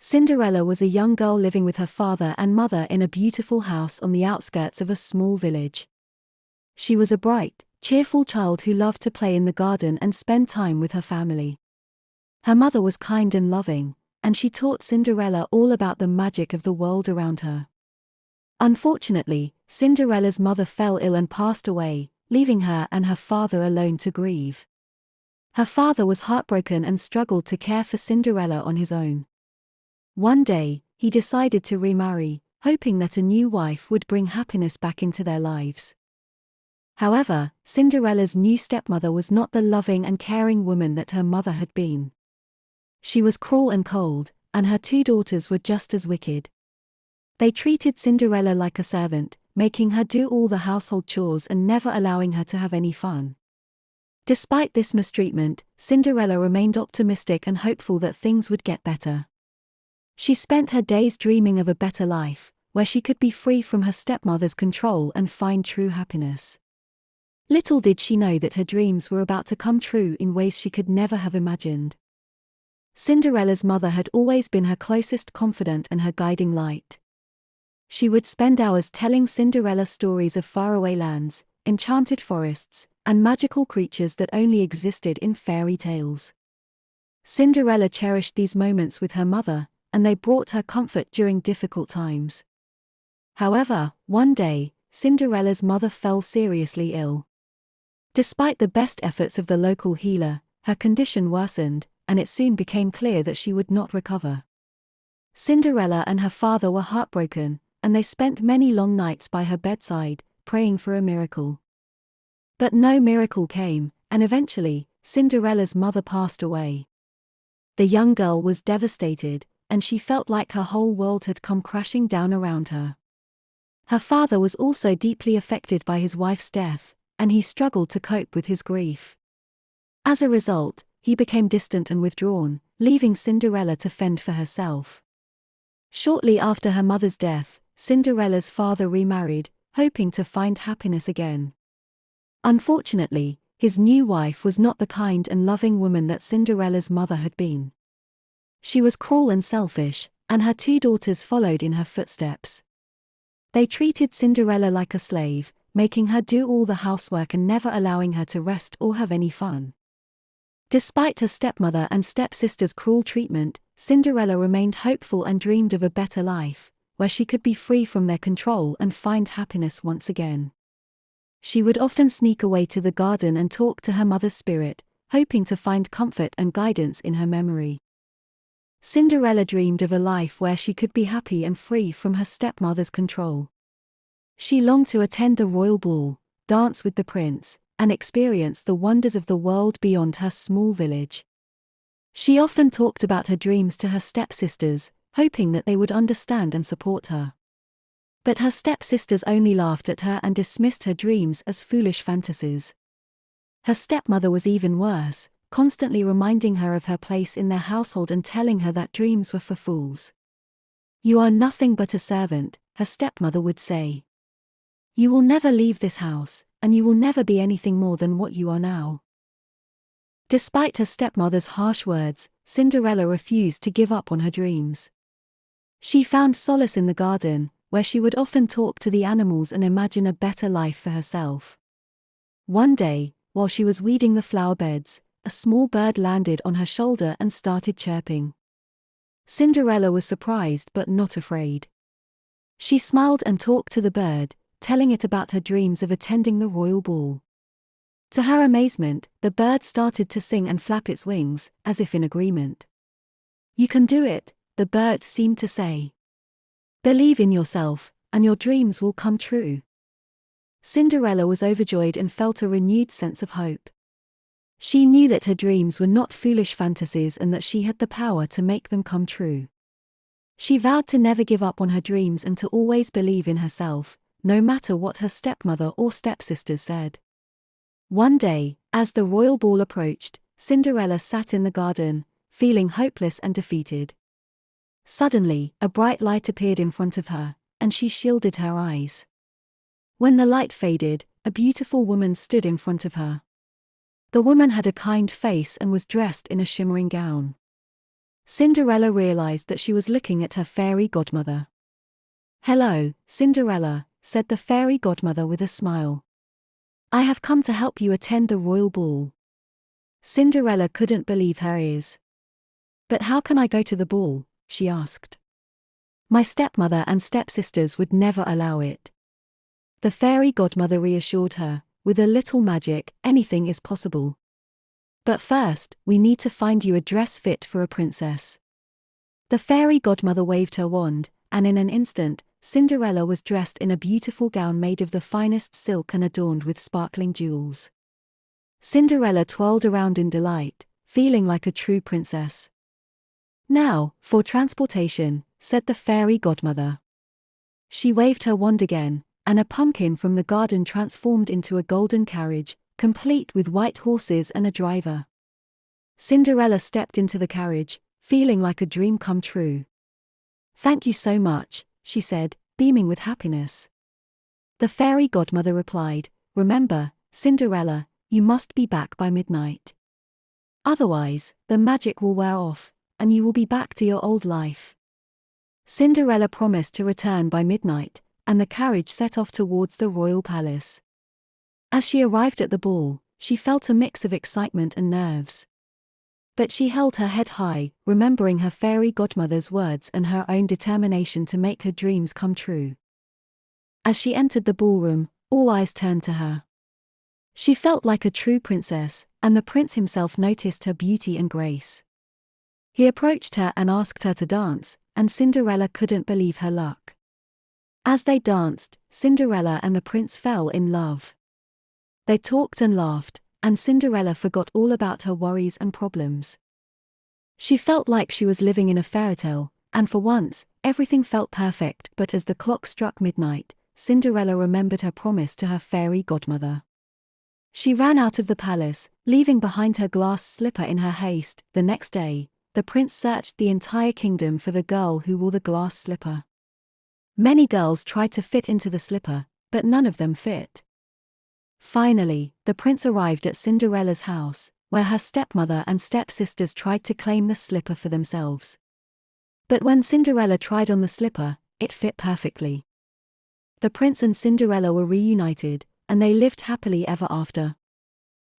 Cinderella was a young girl living with her father and mother in a beautiful house on the outskirts of a small village. She was a bright, cheerful child who loved to play in the garden and spend time with her family. Her mother was kind and loving, and she taught Cinderella all about the magic of the world around her. Unfortunately, Cinderella's mother fell ill and passed away, leaving her and her father alone to grieve. Her father was heartbroken and struggled to care for Cinderella on his own. One day, he decided to remarry, hoping that a new wife would bring happiness back into their lives. However, Cinderella's new stepmother was not the loving and caring woman that her mother had been. She was cruel and cold, and her two daughters were just as wicked. They treated Cinderella like a servant, making her do all the household chores and never allowing her to have any fun. Despite this mistreatment, Cinderella remained optimistic and hopeful that things would get better. She spent her days dreaming of a better life, where she could be free from her stepmother's control and find true happiness. Little did she know that her dreams were about to come true in ways she could never have imagined. Cinderella's mother had always been her closest confidant and her guiding light. She would spend hours telling Cinderella stories of faraway lands, enchanted forests, and magical creatures that only existed in fairy tales. Cinderella cherished these moments with her mother, and they brought her comfort during difficult times. However, one day, Cinderella's mother fell seriously ill. Despite the best efforts of the local healer, her condition worsened, and it soon became clear that she would not recover. Cinderella and her father were heartbroken, and they spent many long nights by her bedside, praying for a miracle. But no miracle came, and eventually, Cinderella's mother passed away. The young girl was devastated, and she felt like her whole world had come crashing down around her. Her father was also deeply affected by his wife's death, and he struggled to cope with his grief. As a result, he became distant and withdrawn, leaving Cinderella to fend for herself. Shortly after her mother's death, Cinderella's father remarried, hoping to find happiness again. Unfortunately, his new wife was not the kind and loving woman that Cinderella's mother had been. She was cruel and selfish, and her two daughters followed in her footsteps. They treated Cinderella like a slave, making her do all the housework and never allowing her to rest or have any fun. Despite her stepmother and stepsister's cruel treatment, Cinderella remained hopeful and dreamed of a better life, where she could be free from their control and find happiness once again. She would often sneak away to the garden and talk to her mother's spirit, hoping to find comfort and guidance in her memory. Cinderella dreamed of a life where she could be happy and free from her stepmother's control. She longed to attend the royal ball, dance with the prince, and experience the wonders of the world beyond her small village. She often talked about her dreams to her stepsisters, hoping that they would understand and support her. But her stepsisters only laughed at her and dismissed her dreams as foolish fantasies. Her stepmother was even worse, constantly reminding her of her place in their household and telling her that dreams were for fools. "You are nothing but a servant," her stepmother would say. "You will never leave this house, and you will never be anything more than what you are now." Despite her stepmother's harsh words, Cinderella refused to give up on her dreams. She found solace in the garden, where she would often talk to the animals and imagine a better life for herself. One day, while she was weeding the flower beds, a small bird landed on her shoulder and started chirping. Cinderella was surprised but not afraid. She smiled and talked to the bird, telling it about her dreams of attending the royal ball. To her amazement, the bird started to sing and flap its wings, as if in agreement. "You can do it," the bird seemed to say. "Believe in yourself, and your dreams will come true." Cinderella was overjoyed and felt a renewed sense of hope. She knew that her dreams were not foolish fantasies and that she had the power to make them come true. She vowed to never give up on her dreams and to always believe in herself, no matter what her stepmother or stepsisters said. One day, as the royal ball approached, Cinderella sat in the garden, feeling hopeless and defeated. Suddenly, a bright light appeared in front of her, and she shielded her eyes. When the light faded, a beautiful woman stood in front of her. The woman had a kind face and was dressed in a shimmering gown. Cinderella realized that she was looking at her fairy godmother. "Hello, Cinderella," said the fairy godmother with a smile. "I have come to help you attend the royal ball." Cinderella couldn't believe her ears. "But how can I go to the ball?" she asked. "My stepmother and stepsisters would never allow it." The fairy godmother reassured her, "With a little magic, anything is possible. But first, we need to find you a dress fit for a princess." The fairy godmother waved her wand, and in an instant, Cinderella was dressed in a beautiful gown made of the finest silk and adorned with sparkling jewels. Cinderella twirled around in delight, feeling like a true princess. "Now, for transportation," said the fairy godmother. She waved her wand again, and a pumpkin from the garden transformed into a golden carriage, complete with white horses and a driver. Cinderella stepped into the carriage, feeling like a dream come true. "Thank you so much," she said, beaming with happiness. The fairy godmother replied, "Remember, Cinderella, you must be back by midnight. Otherwise, the magic will wear off, and you will be back to your old life." Cinderella promised to return by midnight, and the carriage set off towards the royal palace. As she arrived at the ball, she felt a mix of excitement and nerves. But she held her head high, remembering her fairy godmother's words and her own determination to make her dreams come true. As she entered the ballroom, all eyes turned to her. She felt like a true princess, and the prince himself noticed her beauty and grace. He approached her and asked her to dance, and Cinderella couldn't believe her luck. As they danced, Cinderella and the prince fell in love. They talked and laughed, and Cinderella forgot all about her worries and problems. She felt like she was living in a fairytale, and for once, everything felt perfect. But as the clock struck midnight, Cinderella remembered her promise to her fairy godmother. She ran out of the palace, leaving behind her glass slipper in her haste. The next day, the prince searched the entire kingdom for the girl who wore the glass slipper. Many girls tried to fit into the slipper, but none of them fit. Finally, the prince arrived at Cinderella's house, where her stepmother and stepsisters tried to claim the slipper for themselves. But when Cinderella tried on the slipper, it fit perfectly. The prince and Cinderella were reunited, and they lived happily ever after.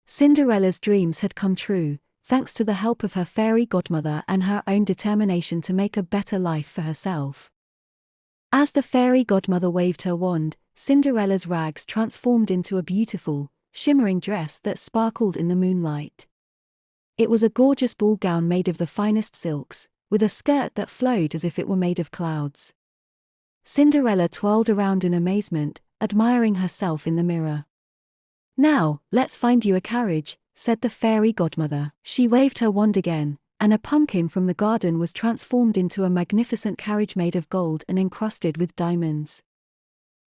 Cinderella's dreams had come true, thanks to the help of her fairy godmother and her own determination to make a better life for herself. As the fairy godmother waved her wand, Cinderella's rags transformed into a beautiful, shimmering dress that sparkled in the moonlight. It was a gorgeous ball gown made of the finest silks, with a skirt that flowed as if it were made of clouds. Cinderella twirled around in amazement, admiring herself in the mirror. "Now, let's find you a carriage," said the fairy godmother. She waved her wand again, and a pumpkin from the garden was transformed into a magnificent carriage made of gold and encrusted with diamonds.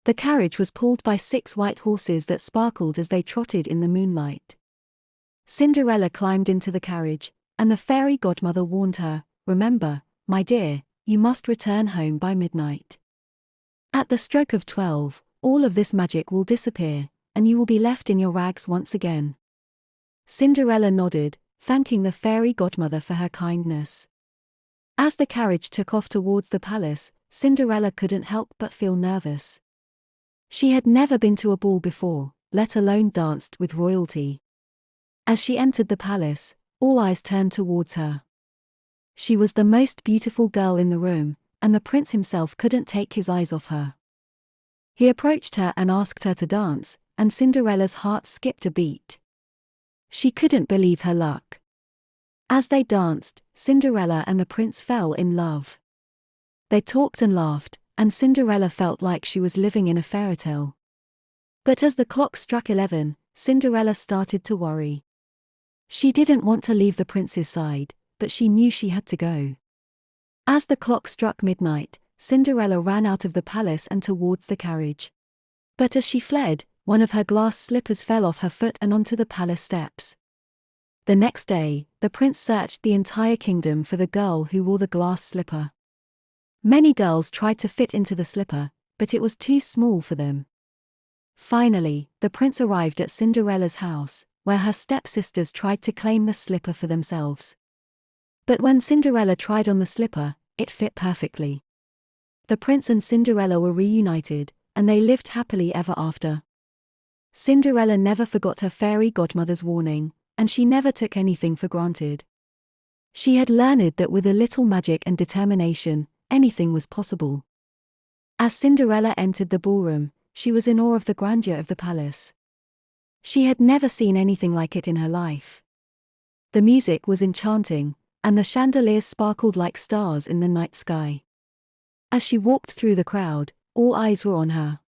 The carriage was pulled by 6 white horses that sparkled as they trotted in the moonlight. Cinderella climbed into the carriage, and the fairy godmother warned her, "Remember, my dear, you must return home by midnight. At the stroke of 12, all of this magic will disappear, and you will be left in your rags once again." Cinderella nodded, thanking the fairy godmother for her kindness. As the carriage took off towards the palace, Cinderella couldn't help but feel nervous. She had never been to a ball before, let alone danced with royalty. As she entered the palace, all eyes turned towards her. She was the most beautiful girl in the room, and the prince himself couldn't take his eyes off her. He approached her and asked her to dance, and Cinderella's heart skipped a beat. She couldn't believe her luck. As they danced, Cinderella and the prince fell in love. They talked and laughed, and Cinderella felt like she was living in a fairytale. But as the clock struck 11, Cinderella started to worry. She didn't want to leave the prince's side, but she knew she had to go. As the clock struck midnight, Cinderella ran out of the palace and towards the carriage. But as she fled, one of her glass slippers fell off her foot and onto the palace steps. The next day, the prince searched the entire kingdom for the girl who wore the glass slipper. Many girls tried to fit into the slipper, but it was too small for them. Finally, the prince arrived at Cinderella's house, where her stepsisters tried to claim the slipper for themselves. But when Cinderella tried on the slipper, it fit perfectly. The prince and Cinderella were reunited, and they lived happily ever after. Cinderella never forgot her fairy godmother's warning, and she never took anything for granted. She had learned that with a little magic and determination, anything was possible. As Cinderella entered the ballroom, she was in awe of the grandeur of the palace. She had never seen anything like it in her life. The music was enchanting, and the chandeliers sparkled like stars in the night sky. As she walked through the crowd, all eyes were on her.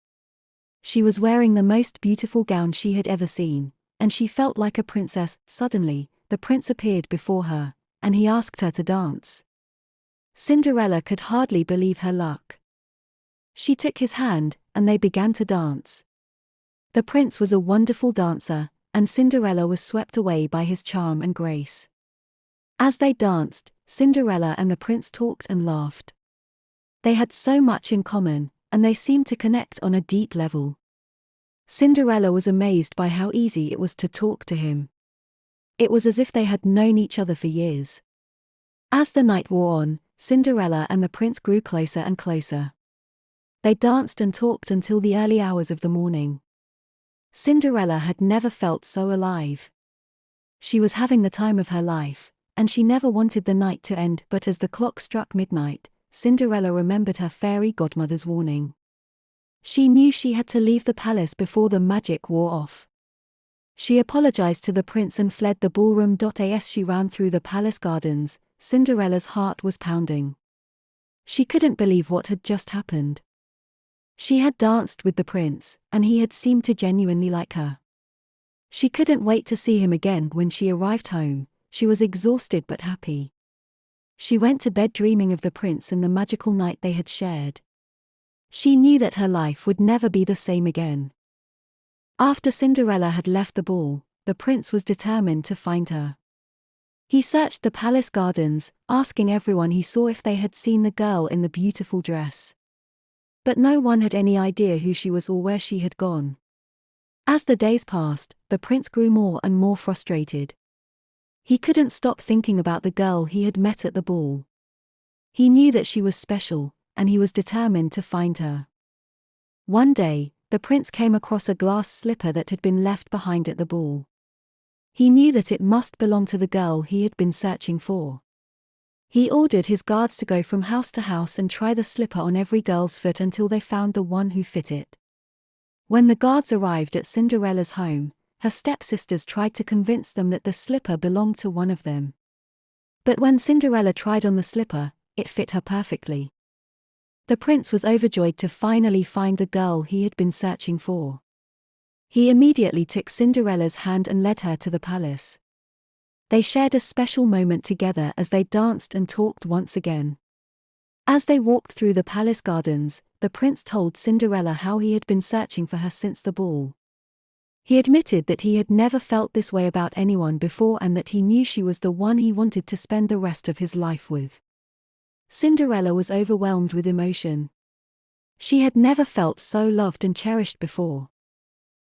She was wearing the most beautiful gown she had ever seen, and she felt like a princess. Suddenly, the prince appeared before her, and he asked her to dance. Cinderella could hardly believe her luck. She took his hand, and they began to dance. The prince was a wonderful dancer, and Cinderella was swept away by his charm and grace. As they danced, Cinderella and the prince talked and laughed. They had so much in common, and they seemed to connect on a deep level. Cinderella was amazed by how easy it was to talk to him. It was as if they had known each other for years. As the night wore on, Cinderella and the prince grew closer and closer. They danced and talked until the early hours of the morning. Cinderella had never felt so alive. She was having the time of her life, and she never wanted the night to end. But as the clock struck midnight, Cinderella remembered her fairy godmother's warning. She knew she had to leave the palace before the magic wore off. She apologized to the prince and fled the ballroom. As she ran through the palace gardens, Cinderella's heart was pounding. She couldn't believe what had just happened. She had danced with the prince, and he had seemed to genuinely like her. She couldn't wait to see him again. When she arrived home, she was exhausted but happy. She went to bed dreaming of the prince and the magical night they had shared. She knew that her life would never be the same again. After Cinderella had left the ball, the prince was determined to find her. He searched the palace gardens, asking everyone he saw if they had seen the girl in the beautiful dress. But no one had any idea who she was or where she had gone. As the days passed, the prince grew more and more frustrated. He couldn't stop thinking about the girl he had met at the ball. He knew that she was special, and he was determined to find her. One day, the prince came across a glass slipper that had been left behind at the ball. He knew that it must belong to the girl he had been searching for. He ordered his guards to go from house to house and try the slipper on every girl's foot until they found the one who fit it. When the guards arrived at Cinderella's home, her stepsisters tried to convince them that the slipper belonged to one of them. But when Cinderella tried on the slipper, it fit her perfectly. The prince was overjoyed to finally find the girl he had been searching for. He immediately took Cinderella's hand and led her to the palace. They shared a special moment together as they danced and talked once again. As they walked through the palace gardens, the prince told Cinderella how he had been searching for her since the ball. He admitted that he had never felt this way about anyone before and that he knew she was the one he wanted to spend the rest of his life with. Cinderella was overwhelmed with emotion. She had never felt so loved and cherished before.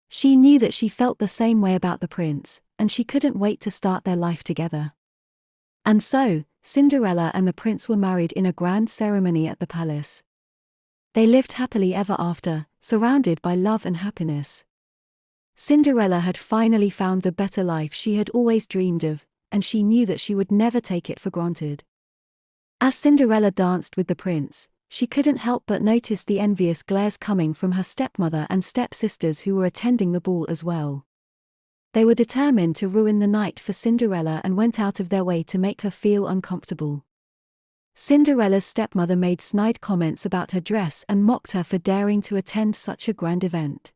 She knew that she felt the same way about the prince, and she couldn't wait to start their life together. And so, Cinderella and the prince were married in a grand ceremony at the palace. They lived happily ever after, surrounded by love and happiness. Cinderella had finally found the better life she had always dreamed of, and she knew that she would never take it for granted. As Cinderella danced with the prince, she couldn't help but notice the envious glares coming from her stepmother and stepsisters who were attending the ball as well. They were determined to ruin the night for Cinderella and went out of their way to make her feel uncomfortable. Cinderella's stepmother made snide comments about her dress and mocked her for daring to attend such a grand event.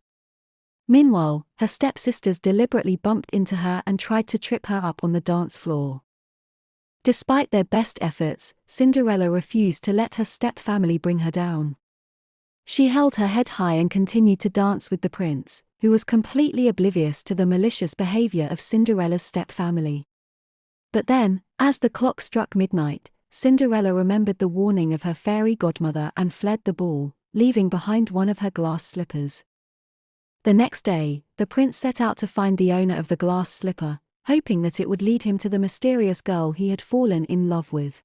Meanwhile, her stepsisters deliberately bumped into her and tried to trip her up on the dance floor. Despite their best efforts, Cinderella refused to let her stepfamily bring her down. She held her head high and continued to dance with the prince, who was completely oblivious to the malicious behavior of Cinderella's stepfamily. But then, as the clock struck midnight, Cinderella remembered the warning of her fairy godmother and fled the ball, leaving behind one of her glass slippers. The next day, the prince set out to find the owner of the glass slipper, hoping that it would lead him to the mysterious girl he had fallen in love with.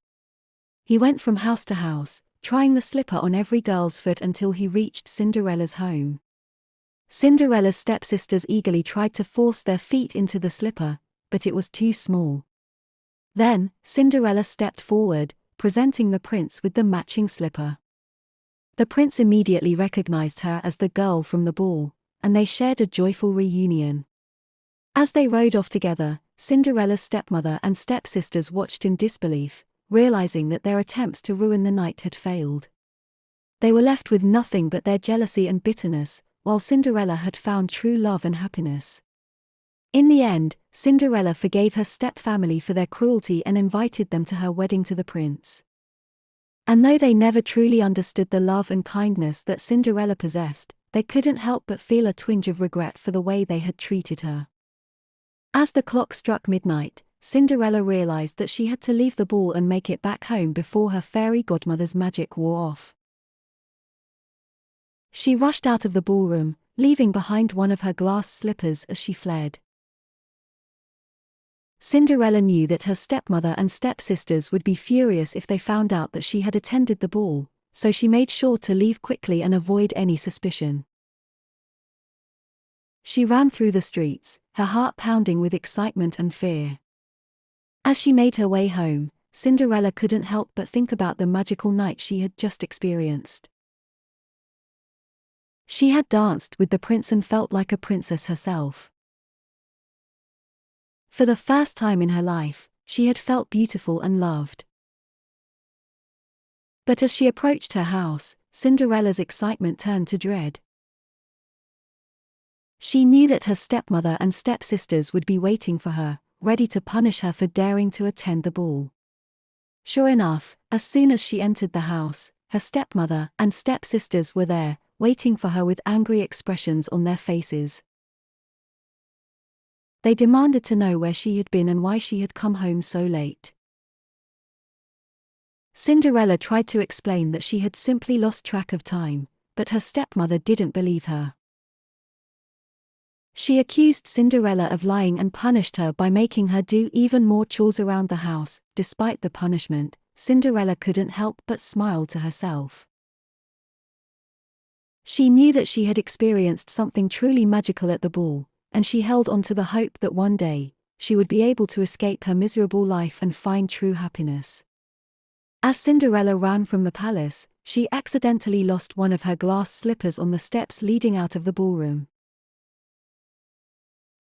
He went from house to house, trying the slipper on every girl's foot until he reached Cinderella's home. Cinderella's stepsisters eagerly tried to force their feet into the slipper, but it was too small. Then, Cinderella stepped forward, presenting the prince with the matching slipper. The prince immediately recognized her as the girl from the ball, and they shared a joyful reunion. As they rode off together, Cinderella's stepmother and stepsisters watched in disbelief, realizing that their attempts to ruin the night had failed. They were left with nothing but their jealousy and bitterness, while Cinderella had found true love and happiness. In the end, Cinderella forgave her stepfamily for their cruelty and invited them to her wedding to the prince. And though they never truly understood the love and kindness that Cinderella possessed, they couldn't help but feel a twinge of regret for the way they had treated her. As the clock struck midnight, Cinderella realized that she had to leave the ball and make it back home before her fairy godmother's magic wore off. She rushed out of the ballroom, leaving behind one of her glass slippers as she fled. Cinderella knew that her stepmother and stepsisters would be furious if they found out that she had attended the ball, so she made sure to leave quickly and avoid any suspicion. She ran through the streets, her heart pounding with excitement and fear. As she made her way home, Cinderella couldn't help but think about the magical night she had just experienced. She had danced with the prince and felt like a princess herself. For the first time in her life, she had felt beautiful and loved. But as she approached her house, Cinderella's excitement turned to dread. She knew that her stepmother and stepsisters would be waiting for her, ready to punish her for daring to attend the ball. Sure enough, as soon as she entered the house, her stepmother and stepsisters were there, waiting for her with angry expressions on their faces. They demanded to know where she had been and why she had come home so late. Cinderella tried to explain that she had simply lost track of time, but her stepmother didn't believe her. She accused Cinderella of lying and punished her by making her do even more chores around the house. Despite the punishment, Cinderella couldn't help but smile to herself. She knew that she had experienced something truly magical at the ball, and she held on to the hope that one day, she would be able to escape her miserable life and find true happiness. As Cinderella ran from the palace, she accidentally lost one of her glass slippers on the steps leading out of the ballroom.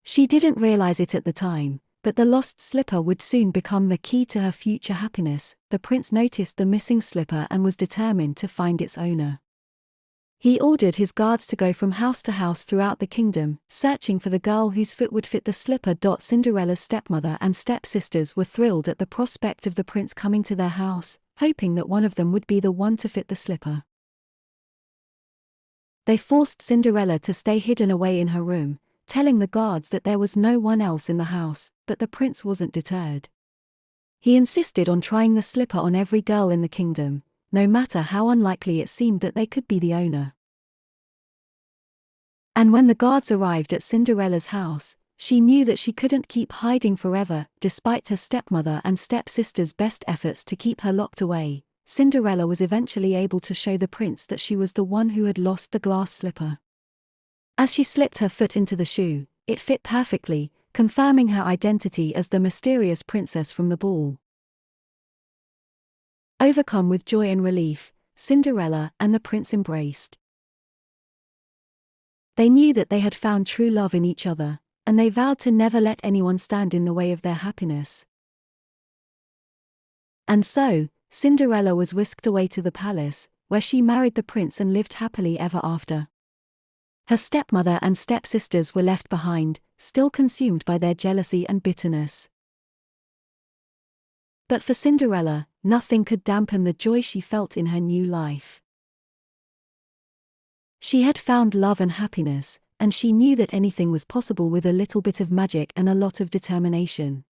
She didn't realize it at the time, but the lost slipper would soon become the key to her future happiness. The prince noticed the missing slipper and was determined to find its owner. He ordered his guards to go from house to house throughout the kingdom, searching for the girl whose foot would fit the slipper. Cinderella's stepmother and stepsisters were thrilled at the prospect of the prince coming to their house, hoping that one of them would be the one to fit the slipper. They forced Cinderella to stay hidden away in her room, telling the guards that there was no one else in the house, but the prince wasn't deterred. He insisted on trying the slipper on every girl in the kingdom, no matter how unlikely it seemed that they could be the owner. And when the guards arrived at Cinderella's house, she knew that she couldn't keep hiding forever. Despite her stepmother and stepsister's best efforts to keep her locked away, Cinderella was eventually able to show the prince that she was the one who had lost the glass slipper. As she slipped her foot into the shoe, it fit perfectly, confirming her identity as the mysterious princess from the ball. Overcome with joy and relief, Cinderella and the prince embraced. They knew that they had found true love in each other, and they vowed to never let anyone stand in the way of their happiness. And so, Cinderella was whisked away to the palace, where she married the prince and lived happily ever after. Her stepmother and stepsisters were left behind, still consumed by their jealousy and bitterness. But for Cinderella, nothing could dampen the joy she felt in her new life. She had found love and happiness, and she knew that anything was possible with a little bit of magic and a lot of determination.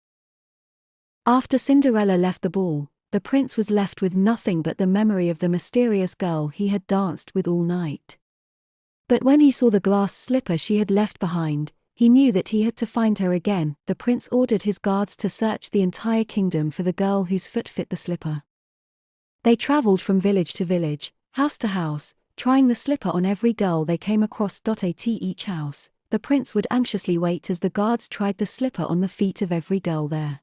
After Cinderella left the ball, the prince was left with nothing but the memory of the mysterious girl he had danced with all night. But when he saw the glass slipper she had left behind, He knew that he had to find her again. The prince ordered his guards to search the entire kingdom for the girl whose foot fit the slipper. They traveled from village to village, house to house, trying the slipper on every girl they came across. At each house, the prince would anxiously wait as the guards tried the slipper on the feet of every girl there.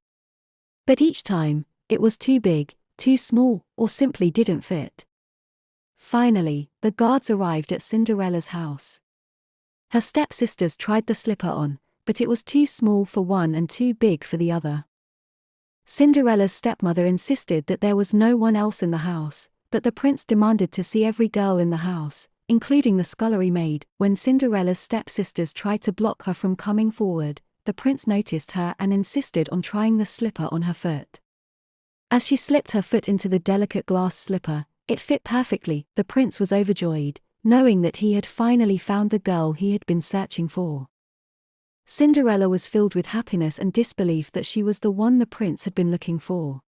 But each time, it was too big, too small, or simply didn't fit. Finally, the guards arrived at Cinderella's house. Her stepsisters tried the slipper on, but it was too small for one and too big for the other. Cinderella's stepmother insisted that there was no one else in the house, but the prince demanded to see every girl in the house, including the scullery maid. When Cinderella's stepsisters tried to block her from coming forward, the prince noticed her and insisted on trying the slipper on her foot. As she slipped her foot into the delicate glass slipper, it fit perfectly. The prince was overjoyed, knowing that he had finally found the girl he had been searching for. Cinderella was filled with happiness and disbelief that she was the one the prince had been looking for.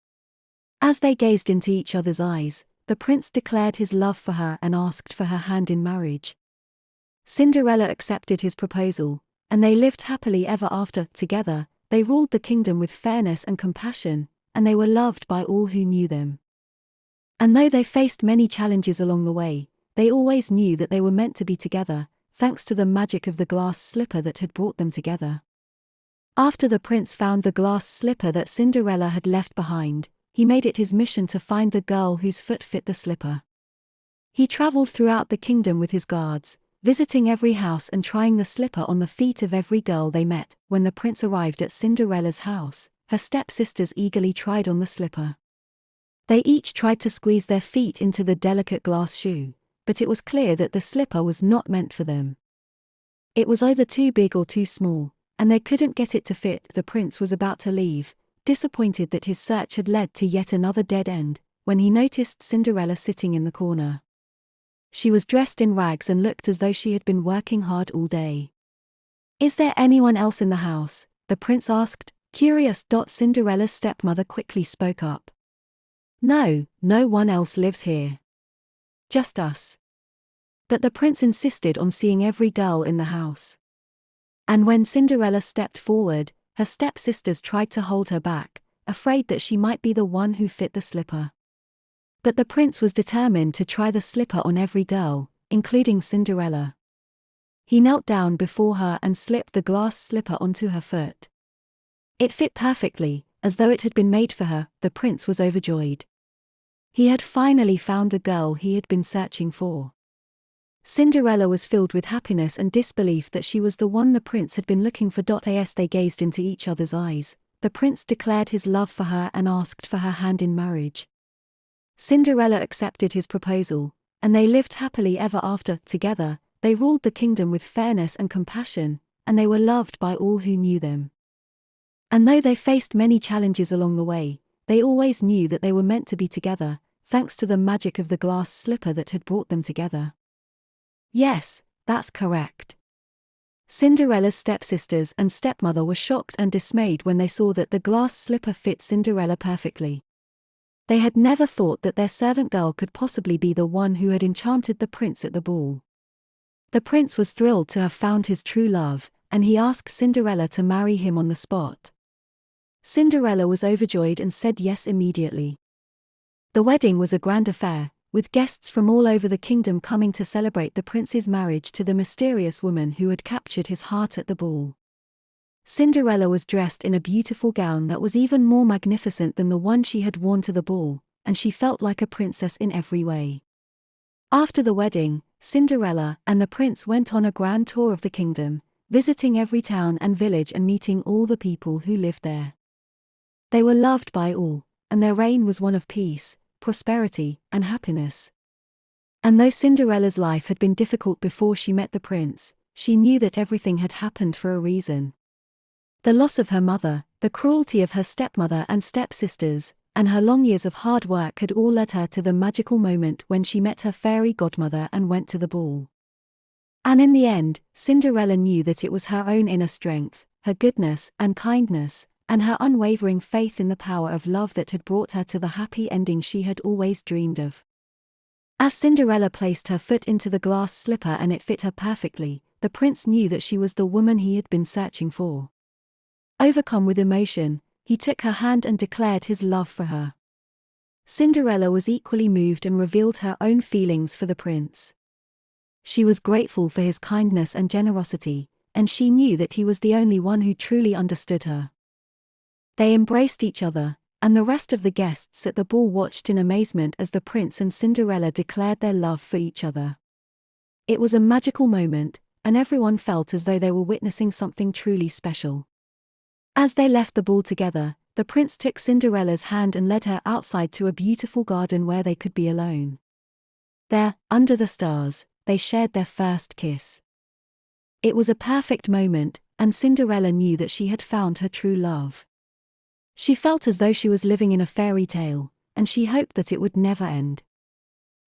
As they gazed into each other's eyes, the prince declared his love for her and asked for her hand in marriage. Cinderella accepted his proposal, and they lived happily ever after. Together, they ruled the kingdom with fairness and compassion, and they were loved by all who knew them. And though they faced many challenges along the way, they always knew that they were meant to be together, thanks to the magic of the glass slipper that had brought them together. After the prince found the glass slipper that Cinderella had left behind, he made it his mission to find the girl whose foot fit the slipper. He traveled throughout the kingdom with his guards, visiting every house and trying the slipper on the feet of every girl they met. When the prince arrived at Cinderella's house, her stepsisters eagerly tried on the slipper. They each tried to squeeze their feet into the delicate glass shoe, but it was clear that the slipper was not meant for them. It was either too big or too small, and they couldn't get it to fit. The prince was about to leave, disappointed that his search had led to yet another dead end, when he noticed Cinderella sitting in the corner. She was dressed in rags and looked as though she had been working hard all day. "Is there anyone else in the house?" the prince asked, curious. Cinderella's stepmother quickly spoke up. "No, no one else lives here. Just us." But the prince insisted on seeing every girl in the house. And when Cinderella stepped forward, her stepsisters tried to hold her back, afraid that she might be the one who fit the slipper. But the prince was determined to try the slipper on every girl, including Cinderella. He knelt down before her and slipped the glass slipper onto her foot. It fit perfectly, as though it had been made for her. The prince was overjoyed. He had finally found the girl he had been searching for. Cinderella was filled with happiness and disbelief that she was the one the prince had been looking for. As they gazed into each other's eyes, the prince declared his love for her and asked for her hand in marriage. Cinderella accepted his proposal, and they lived happily ever after. Together, they ruled the kingdom with fairness and compassion, and they were loved by all who knew them. And though they faced many challenges along the way, they always knew that they were meant to be together, thanks to the magic of the glass slipper that had brought them together. Yes, that's correct. Cinderella's stepsisters and stepmother were shocked and dismayed when they saw that the glass slipper fit Cinderella perfectly. They had never thought that their servant girl could possibly be the one who had enchanted the prince at the ball. The prince was thrilled to have found his true love, and he asked Cinderella to marry him on the spot. Cinderella was overjoyed and said yes immediately. The wedding was a grand affair, with guests from all over the kingdom coming to celebrate the prince's marriage to the mysterious woman who had captured his heart at the ball. Cinderella was dressed in a beautiful gown that was even more magnificent than the one she had worn to the ball, and she felt like a princess in every way. After the wedding, Cinderella and the prince went on a grand tour of the kingdom, visiting every town and village and meeting all the people who lived there. They were loved by all, and their reign was one of peace, prosperity, and happiness. And though Cinderella's life had been difficult before she met the prince, she knew that everything had happened for a reason. The loss of her mother, the cruelty of her stepmother and stepsisters, and her long years of hard work had all led her to the magical moment when she met her fairy godmother and went to the ball. And in the end, Cinderella knew that it was her own inner strength, her goodness and kindness, and her unwavering faith in the power of love that had brought her to the happy ending she had always dreamed of. As Cinderella placed her foot into the glass slipper and it fit her perfectly, the prince knew that she was the woman he had been searching for. Overcome with emotion, he took her hand and declared his love for her. Cinderella was equally moved and revealed her own feelings for the prince. She was grateful for his kindness and generosity, and she knew that he was the only one who truly understood her. They embraced each other, and the rest of the guests at the ball watched in amazement as the prince and Cinderella declared their love for each other. It was a magical moment, and everyone felt as though they were witnessing something truly special. As they left the ball together, the prince took Cinderella's hand and led her outside to a beautiful garden where they could be alone. There, under the stars, they shared their first kiss. It was a perfect moment, and Cinderella knew that she had found her true love. She felt as though she was living in a fairy tale, and she hoped that it would never end.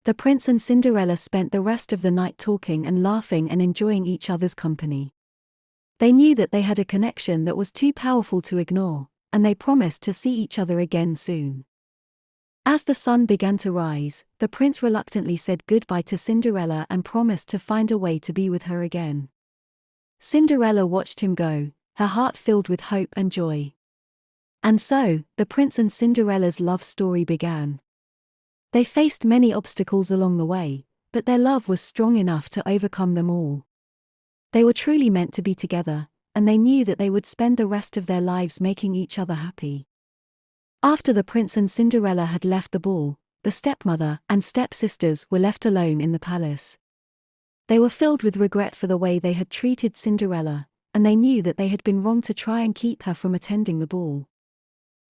The prince and Cinderella spent the rest of the night talking and laughing and enjoying each other's company. They knew that they had a connection that was too powerful to ignore, and they promised to see each other again soon. As the sun began to rise, the prince reluctantly said goodbye to Cinderella and promised to find a way to be with her again. Cinderella watched him go, her heart filled with hope and joy. And so, the prince and Cinderella's love story began. They faced many obstacles along the way, but their love was strong enough to overcome them all. They were truly meant to be together, and they knew that they would spend the rest of their lives making each other happy. After the prince and Cinderella had left the ball, the stepmother and stepsisters were left alone in the palace. They were filled with regret for the way they had treated Cinderella, and they knew that they had been wrong to try and keep her from attending the ball.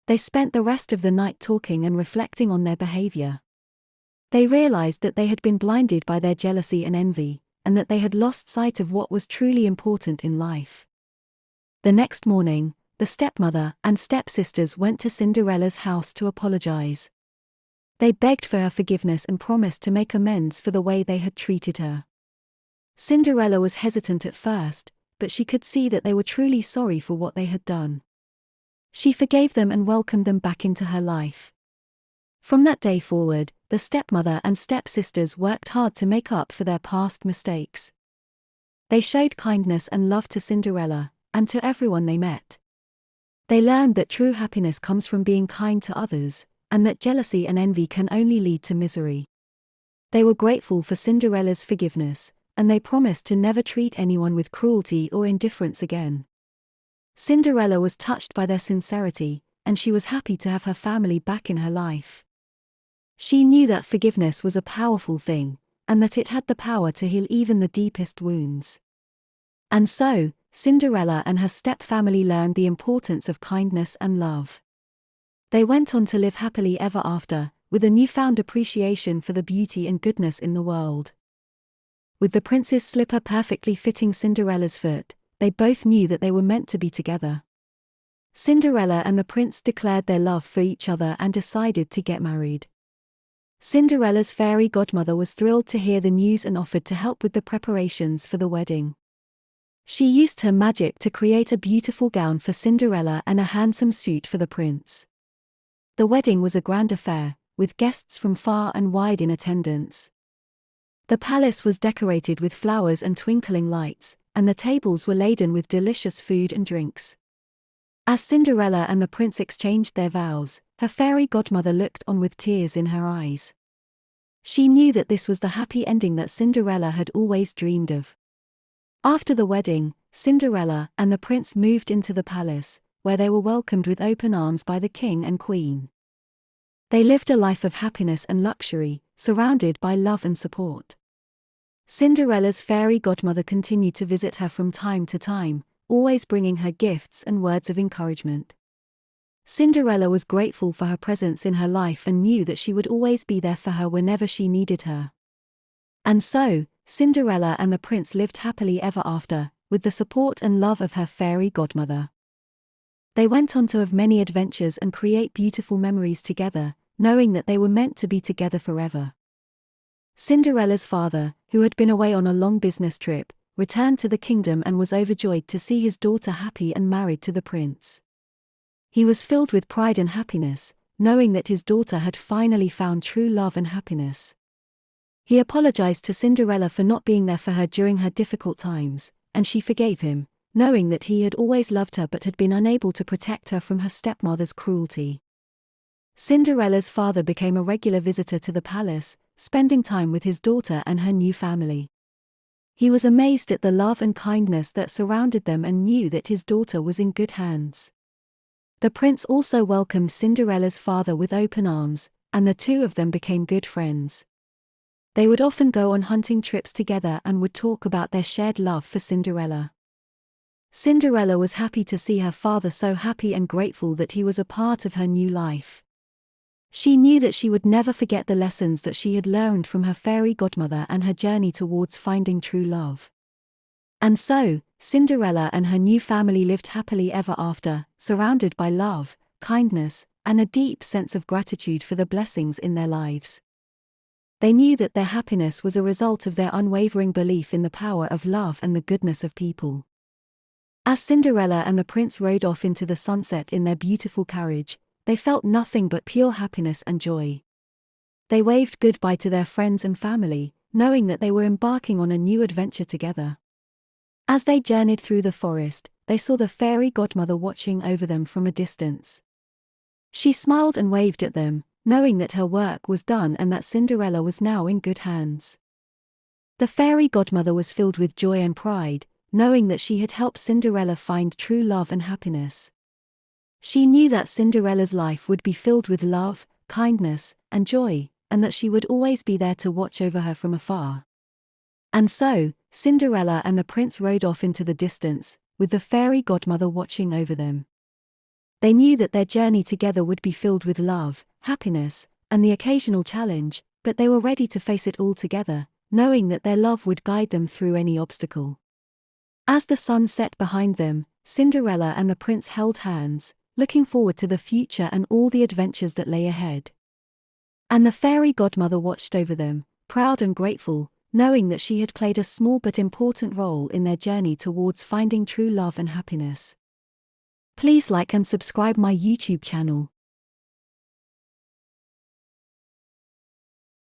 They spent the rest of the night talking and reflecting on their behavior. They realized that they had been blinded by their jealousy and envy, and that they had lost sight of what was truly important in life. The next morning, the stepmother and stepsisters went to Cinderella's house to apologize. They begged for her forgiveness and promised to make amends for the way they had treated her. Cinderella was hesitant at first, but she could see that they were truly sorry for what they had done. She forgave them and welcomed them back into her life. From that day forward, the stepmother and stepsisters worked hard to make up for their past mistakes. They showed kindness and love to Cinderella, and to everyone they met. They learned that true happiness comes from being kind to others, and that jealousy and envy can only lead to misery. They were grateful for Cinderella's forgiveness, and they promised to never treat anyone with cruelty or indifference again. Cinderella was touched by their sincerity, and she was happy to have her family back in her life. She knew that forgiveness was a powerful thing, and that it had the power to heal even the deepest wounds. And so, Cinderella and her step-family learned the importance of kindness and love. They went on to live happily ever after, with a newfound appreciation for the beauty and goodness in the world. With the prince's slipper perfectly fitting Cinderella's foot, they both knew that they were meant to be together. Cinderella and the prince declared their love for each other and decided to get married. Cinderella's fairy godmother was thrilled to hear the news and offered to help with the preparations for the wedding. She used her magic to create a beautiful gown for Cinderella and a handsome suit for the prince. The wedding was a grand affair, with guests from far and wide in attendance. The palace was decorated with flowers and twinkling lights, and the tables were laden with delicious food and drinks. As Cinderella and the prince exchanged their vows, her fairy godmother looked on with tears in her eyes. She knew that this was the happy ending that Cinderella had always dreamed of. After the wedding, Cinderella and the prince moved into the palace, where they were welcomed with open arms by the king and queen. They lived a life of happiness and luxury, surrounded by love and support. Cinderella's fairy godmother continued to visit her from time to time, always bringing her gifts and words of encouragement. Cinderella was grateful for her presence in her life and knew that she would always be there for her whenever she needed her. And so, Cinderella and the prince lived happily ever after, with the support and love of her fairy godmother. They went on to have many adventures and create beautiful memories together, knowing that they were meant to be together forever. Cinderella's father, who had been away on a long business trip, returned to the kingdom and was overjoyed to see his daughter happy and married to the prince. He was filled with pride and happiness, knowing that his daughter had finally found true love and happiness. He apologized to Cinderella for not being there for her during her difficult times, and she forgave him, knowing that he had always loved her but had been unable to protect her from her stepmother's cruelty. Cinderella's father became a regular visitor to the palace, spending time with his daughter and her new family. He was amazed at the love and kindness that surrounded them and knew that his daughter was in good hands. The prince also welcomed Cinderella's father with open arms, and the two of them became good friends. They would often go on hunting trips together and would talk about their shared love for Cinderella. Cinderella was happy to see her father so happy and grateful that he was a part of her new life. She knew that she would never forget the lessons that she had learned from her fairy godmother and her journey towards finding true love. And so, Cinderella and her new family lived happily ever after, surrounded by love, kindness, and a deep sense of gratitude for the blessings in their lives. They knew that their happiness was a result of their unwavering belief in the power of love and the goodness of people. As Cinderella and the prince rode off into the sunset in their beautiful carriage, they felt nothing but pure happiness and joy. They waved goodbye to their friends and family, knowing that they were embarking on a new adventure together. As they journeyed through the forest, they saw the fairy godmother watching over them from a distance. She smiled and waved at them, knowing that her work was done and that Cinderella was now in good hands. The fairy godmother was filled with joy and pride, knowing that she had helped Cinderella find true love and happiness. She knew that Cinderella's life would be filled with love, kindness, and joy, and that she would always be there to watch over her from afar. And so, Cinderella and the prince rode off into the distance, with the fairy godmother watching over them. They knew that their journey together would be filled with love, happiness, and the occasional challenge, but they were ready to face it all together, knowing that their love would guide them through any obstacle. As the sun set behind them, Cinderella and the prince held hands, looking forward to the future and all the adventures that lay ahead. And the fairy godmother watched over them, proud and grateful, knowing that she had played a small but important role in their journey towards finding true love and happiness. Please like and subscribe my YouTube channel.